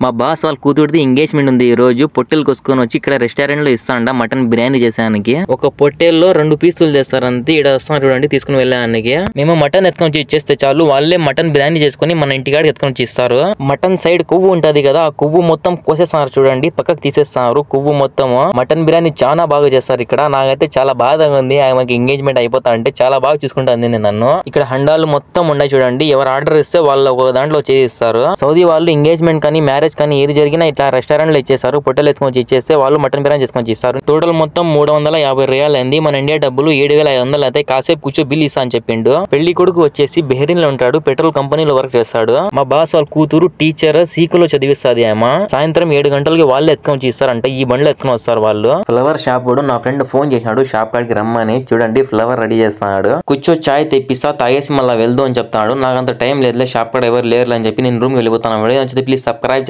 మా బాస్ వాళ్ళ కూతురుది ఎంగేజ్మెంట్ ఉంది ఈ రోజు. పొట్టెలు కోసుకొని వచ్చి ఇక్కడ రెస్టారెంట్ లో ఇస్తాండ మటన్ బిర్యానీ చేసానికి. ఒక పొట్టేల్లో 2 పీసులు చేస్తారంతే. ఇక్కడ వస్తున్నారు చూడండి తీసుకుని వెళ్ళడానికి. మేము మటన్ ఎత్తుకొని వచ్చి ఇచ్చేస్తే చాలు, వాళ్ళే మటన్ బిర్యానీ చేసుకుని మన ఇంటికాడికి ఎత్తుకొని వచ్చి ఇస్తారు. మటన్ సైడ్ కొవ్వు ఉంటది కదా, ఆ కొవ్వు మొత్తం కోసేస్తున్నారు చూడండి, పక్కకు తీసేస్తున్నారు కొవ్వు మొత్తం. మటన్ బిర్యానీ చాలా బాగా చేస్తారు ఇక్కడ. నాకైతే చాలా బాధగా ఉంది. ఆమెకి ఎంగేజ్మెంట్ అయిపోతా అంటే చాలా బాగా చూసుకుంటుంది నన్ను. ఇక్కడ హండాలు మొత్తం ఉన్నాయి చూడండి, ఎవరు ఆర్డర్ ఇస్తే వాళ్ళు ఒక దాంట్లో చేయిస్తారు. సౌదీ వాళ్ళు ఎంగేజ్మెంట్ కానీ మ్యారేజ్ కానీ ఏది జరిగినా ఇట్లా రెస్టారెంట్ లో ఇచ్చేస్తారు. పొట్టెలు ఎత్తుకొని ఇచ్చేస్తే వాళ్ళు మటన్ బిర్యానీ చేసుకొని ఇస్తారు. టోటల్ మొత్తం 350 రియాల్ అయింది. మన ఇండియా డబ్బులు 7500 అయితే. కాసేపు కూర్చో బిల్ ఇస్తా అని చెప్పిండు. పెళ్లి కొడుకు వచ్చేసి బెహరీన్ లో ఉంటాడు, పెట్రోల్ కంపెనీలో వర్క్ చేస్తాడు. మా బాస్ వాళ్ళ కూతురు టీచర్ సీకులో చదివిస్తుంది. ఆమె సాయంత్రం 7 గంటలకి వాళ్ళు ఎత్తుకొని ఇస్తారంటే ఈ బండ్లో ఎత్తుకొని వస్తారు వాళ్ళు. ఫ్లవర్ షాప్ నా ఫ్రెండ్ ఫోన్ చేసినాడు షాప్ కాడికి రమ్మని. చూడండి ఫ్లవర్ రెడీ చేస్తున్నాడు. కూర్చో చాయ్ తెప్పిస్తా తాగేసి మళ్ళీ వెళ్దాం అని చెప్తాడు. నాకు అంత టైం లేదులే, షాప్ కాడ ఎవరు లేరు అని చెప్పి నేను రూమ్ వెళ్ళిపోతాను. Please subscribe